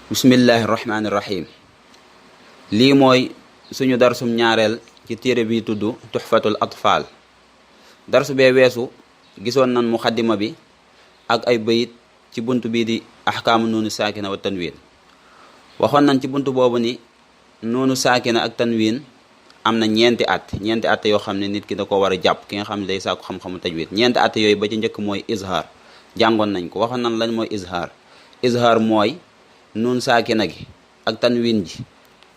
bismillahi rahmaani rahim. lii mooy suñu darsum ñaareel ci téere bi tudd tuxfatul atfal. darsu bee weesu gisoon nan muxaddima bi ak ay bayit ci bunt bii di axkaamu nuunu saakina wa tanwin. waxoon nañ ci bunt boobu ni nuunu saakina ak tanwin am na ñeenti at yoo xam ne nit ki da ko war a jàpp, ki nga xam ne day sàkku xam-xamu tajwid. ñeenti at yooyu ba ci njëkk mooy izhar. jàngoon nañ ko, waxoon nañ lañ mooy izhar mooy nuun saakina gi ak tanwin ji.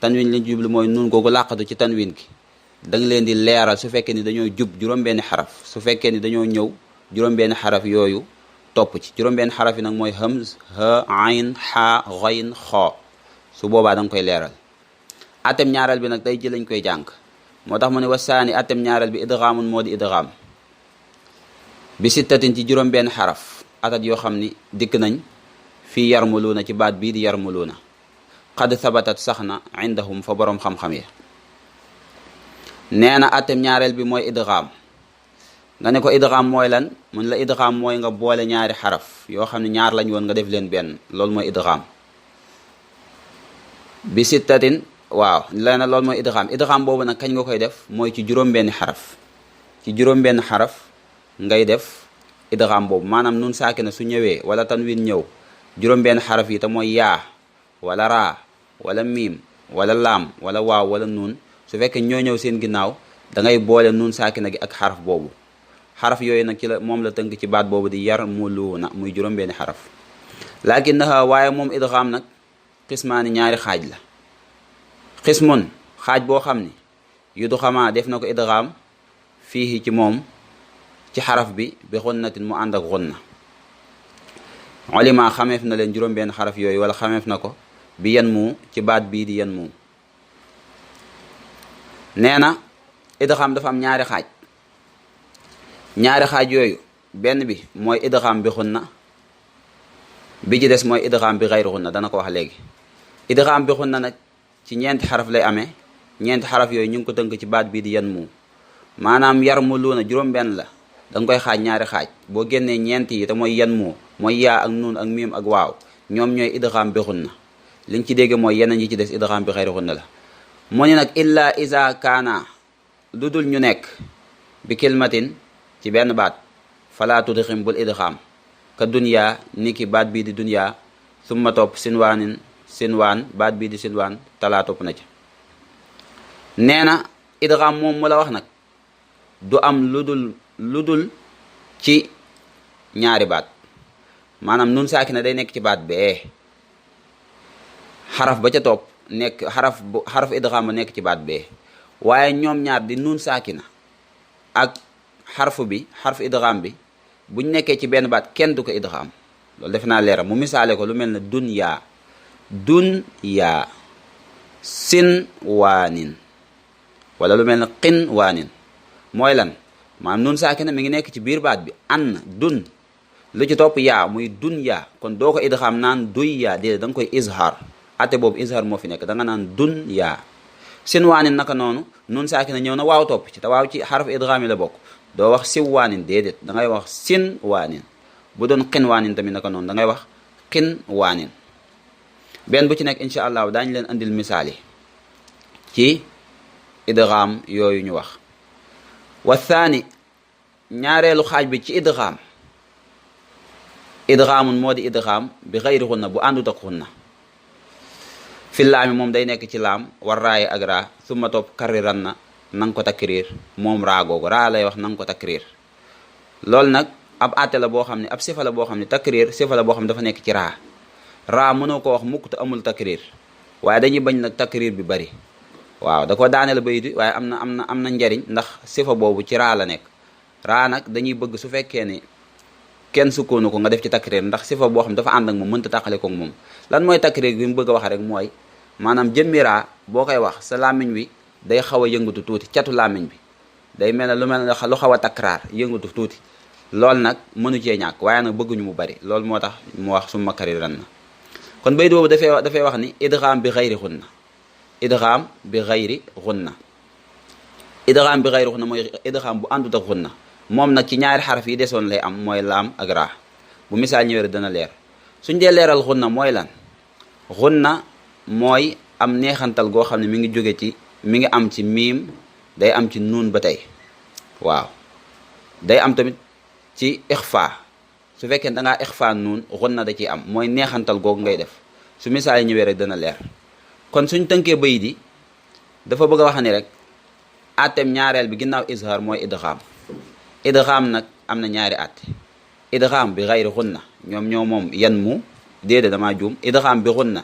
tanwin liñ jublu mooy nuun googu làqatu ci tanwin gi da nga leen di leeral su fekkee ni dañoo jub juróom-benni xaraf, su fekkee ni dañoo ñëw juróom-benni xaraf yooyu topp ci. juróom-benni xaraf yi nag mooy hamz, ha, ayn, ha, ghayn, xoo. su boobaa da nga koy leeral. atem ñaareel bi nag tey ji lañ koy jàng, moo tax mu ne wasaani atem ñaareel bi idghaamun moo di idghaam bi sittatin ci juróom-benn xaraf. atat yoo xam ni dikk nañ fii yarmuluuna ci baat bii di yarmuluuna. qad sabatat sax na indahum fa boroom xam-xam yi. nee na atem ñaareel bi mooy idgham. nga ne ko idgham mooy lan? mun la idgham mooy nga boole ñaari xaraf yoo xam ne ñaar lañ woon nga def leen benn, loolu mooy idgham. bi sittatin, waaw leena loolu mooy idgham boobu nag kañ nga koy def? mooy ci juróom-benni xaraf. ci juróom-benn xaraf ngay def idgham boobu. maanaam nun saakina su ñëwee wala tanwin ñëw juróom-benn xaraf yi te mooy yaa wala raa wala miim wala laam wala waaw wala nuun, su fekkee ñoo ñëw seen ginnaaw da ngay boole nuun saakina gi ak xaraf boobu. xaraf yooyu nag ci la moom la tënk ci baat boobu di yarmuluuna, muy juróom-benni xaraf. lakinnaha waaye moom idgham nag xismaani ñaari xaaj la. xismun xaaj boo xam ni yudxama def na ko idgham fii ci moom ci xaraf bi xunnatin mu ànd ak xunna. ulima xameef na leen juróom-benn xaraf yooyu, wala xameef na ko bi yan mu ci baat bii di yan mu. nee na idgham dafa am ñaari xaaj yooyu. benn bi mooy idgham bi xunna, bi ci des mooy idgham bi xayri xunna. dana ko wax léegi. idgham bi xunna nag ci ñeenti xaraf lay amee. ñeenti xaraf yooyu ñu ngi ko tënk ci baat bii di yan mu. maanaam yarmuluuna juróom-benn la, da nga koy xaaj ñaari xaaj. boo génnee ñeent yi te mooy yan mu, mooy yaa ak nuun ak miim ak waaw, ñoom ñooy idgham bi xunna. liñ ci dégg mooy yeneen yi ci des idgham bi xayri xunna la. mu ni nag illa iza kaana, lu dul ñu nekk bi kilmatin ci benn baat, fala tudxim bul idgham ka dunya ni ki baat bii di dunya, summa topp sinwaan baat bii di sinwaan talaa topp na ca. nee na idgham moom mu la wax nag du am lu dul ci ñaari baat. maanaam nun saakina day nekk ci baat bee, xaraf ba ca topp nekk xaraf idgham ba nekk ci baat bee. waaye ñoom ñaar di nun saakina ak xarfu idgham bi buñ nekkee ci benn baat kenn du ko idgham. loolu def naa leeral. mu misaale ko lu mel ne dunya sinwaanin, wala lu mel ne qinwaanin. mooy lan? maanaam nun saakina mi ngi nekk ci biir baat bi dun lu ci topp yaa muy dunya, kon doo ko idgham naan dunya, déedéet da nga koy izhar. ate boobu izhar moo fi nekk, da nga naan dunya. sinwaanin naka noonu nun saakina ñëw na waaw topp ci, te waaw ci xaraf idgham yi la bokk. doo wax siwaanin, déedéet da ngay wax sinwaanin. bu doon qinwaanin tamit naka noonu da ngay wax qinwaanin. benn bu ci nekk incha allah daañu leen andil misaal yi ci idgham yooyu ñu wax. wa thani ñaareelu xaaj bi ci idghamun moo di idgham bi xayri xunna, bu àndut ak xunna. fi laami moom day nekk ci laam, war raayi ak raa, summa topp karriran na nga ko takriir. moom raa googu raa lay wax na nga ko takriir. loolu nag ab àtte la boo xam ne, ab sifa la boo xam ne, takriir sifa la boo xam ne dafa nekk ci raa. raa mënoo ko wax mukk te amul takriir, waaye dañuy bañ nag takriir bi bari. waaw da ko daaneel bayit bi, waaye am na njariñ, ndax sifa boobu ci raa la nekk. raa nag dañuy bëgg su fekkee ni kenn sukkoonu ko nga def ci takriir, ndax sifa boo xam dafa ànd ak moom, mënta tàqale ko moom. lan mooy takriir bi mu bëgg a wax rek mooy maanaam jëmmi raa boo koy wax sa làmmiñ wi day xaw a yëngatu tuuti, catu làmmiñ bi day mel ne lu xaw a takraar, yëngatu tuuti. loolu nag mënu cee ñàkk, waaye nag bëgguñu mu bari. loolu moo tax mu wax summa karriran na. kon bayit boobu dafay wax ni idgham bi xayri xunna. idgham bi xayri xunna. idgham bi xayri xunna mooy idgham bu àndut ak xunna. moom nag ci ñaari xaraf yi desoon lay am, mooy laam ak raa. bu misaal ñëwee dana leer. suñ dee leeral xunna mooy lan? gunna mooy am neexantal goo xam ne mi ngi jóge ci mi ngi am ci miim day am ci nuun ba tey waaw day am tamit ci ixfa su fekkee da ngaa ixfa nuun gunna da ciy am mooy neexantal googu ngay def su misaal yi ñëwee rek dana leer kon suñ tënkee bayit yi dafa bëgg a wax ni rek àtteem ñaareel bi ginnaaw izhar mooy idgham nag am na ñaari àtte idgham bi ghayri gunna ñoom moom yan mu déedéet damaa juum idgham bi gunna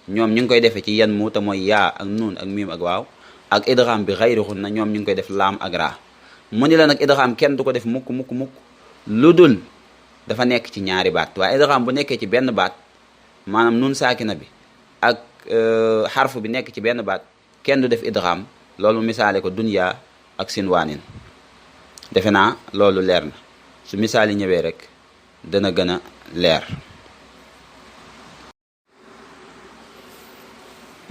ñoom ñu ngi koy defee ci yan mu te mooy yaa ak nuun ak miim ak waaw ak idgham bi ghayri gunna ñoom ñu ngi koy def laam ak raa mu ni la nag idgham kenn du ko def mukk lu dul dafa nekk ci ñaari baat waaye idgham bu nekkee ci benn baat maanaam nuun saakina bi ak xarfu bi nekk ci benn baat kenn du def idgham loolu misaale ko dunya ak sinwaanin defe naa loolu leer na su misaal yi ñëwee rek dana gën a leer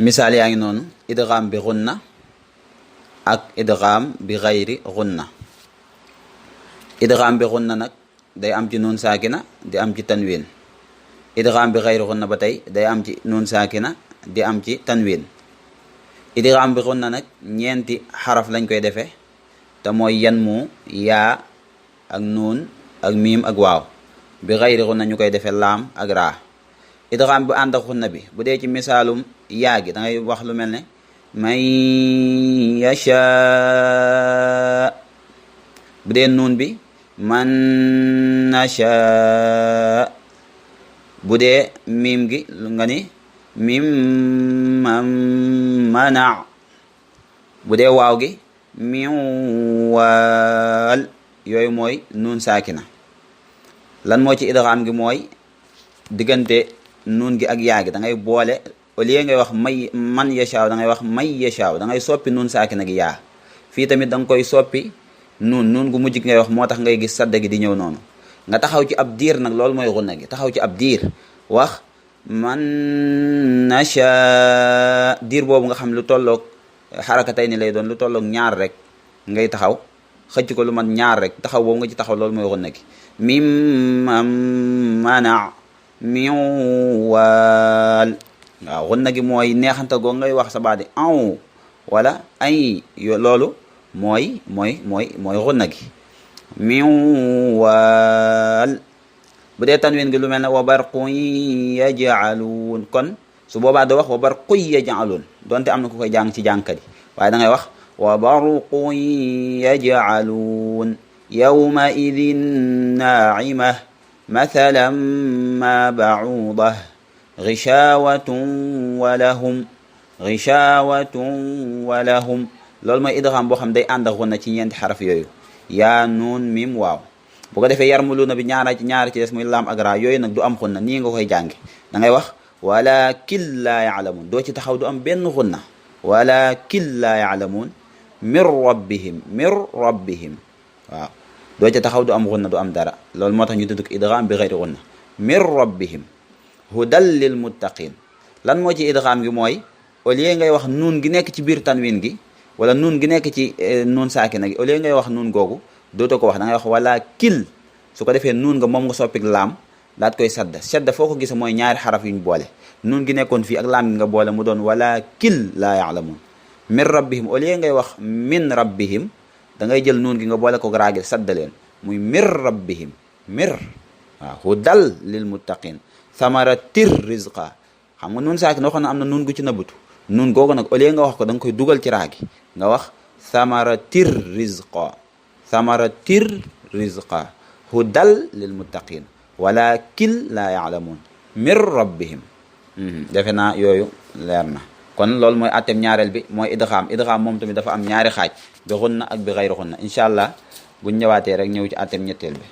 misaal yaa ngi noonu idgham bi gunna ak idgham bi ghayri gunna idgham bi gunna nag day am ci nuun saakina di am ci tanwin idgham bi ghayri gunna ba tey day am ci nuun saakina di am ci tanwin idgham bi gunna nag ñeenti xaraf lañ koy defee te mooy yan mu yaa ak nuun ak miim ak waaw bi ghayri gunna ñu koy defee laam ak raa idgham bu ànd ak gunna bi bu dee ci misaalum yaa gi da ngay wax lu mel ne man yasha bu dee nuun bi man nasha bu dee miim gi nga ni mim man mana bu dee waaw gi min waal yooyu mooy nuun saakina lan moo ci idgham gi mooy diggante nuun gi ak yaa gi da ngay boole au lieu ngay wax man yashaaw da ngay wax may yashaaw da ngay soppi nuun saakina gi yaa fii tamit da nga koy soppi nuun gu mujj gi ngay wax moo tax ngay gis sadda gi di ñëw noonu nga taxaw ci ab diir nag loolu mooy gunna gi taxaw ci ab diir wax man nasha diir boobu nga xam lu tolloog xarakatay ni lay doon lu tolloog ñaar rek ngay taxaw xëcc ko lu man ñaar rek taxaw boobu nga ci taxaw loolu mooy gunna gi mim mana min waal waaw gunna gi mooy neexantal goo ngay wax sa baadi aw wala ay loolu mooy gunna gi min waal bu dee tanwin gi lu mel ne wa barqun yaj'aluun kon su boobaa doo wax wa barqun yaj'aluun donte am na ku koy jàng ci jàngkat yi waaye da ngay wax wa barqun yaj'aluun yawma idin naa'imah mathalan ma ba'udah ghishawatun wa lahum loolu mooy idgham boo xam day ànd ak gunna ci ñeenti xaraf yooyu yaa nuun mim waaw bu ko defee yarmuluuna bi ñaara ci des muy laam ak raa yooyu nag du am xunna nii nga koy jànge da ngay wax walakin laa yaalamuun doo ci taxaw du am benn xunna walakin laa yaalamuun min rabbihim waaw doo ci taxaw du am xunna du am dara loolu moo tax ñu tudd ko idgham bi ghayri xunna min rabbihim hudan lil muttaqin lan moo ci idgham gi mooy au lieu ngay wax nuun gi nekk ci biir tanwin gi wala nuun gi nekk ci nuun saakina gi au lieu ngay wax nuun googu dootoo ko wax da ngay wax wala kil su ko defee nuun nga moom nga soppik laam daat koy sadda foo ko gisa mooy ñaari xaraf yuñ boole nuun gi nekkoon fii ak laam gi nga boole mu doon wala kil laa yaalamuun min rabbihim au lieu ngay wax min rabbihim da ngay jël nuun gi nga boole ko raagil sadda leen muy mir rabbihim mir waaw hudal lil muttaqin samaratir rizqa xam nga nuun saakina waxoon na am na nuun gu ci nëbbutu nuun googu nag au lieu nga wax ko da nga koy dugal ci raagi nga wax samaratir rizqa hudal lil muttaqin walakin laa yaalamuun min rabbihim defe naa yooyu leer na kon loolu mooy attem ñaareel bi mooy idgham moom tamit dafa am ñaari xaaj bi gunna ak bi ghayri gunna incha allah buñ ñëwaatee rek ñëw ci attem ñetteel bi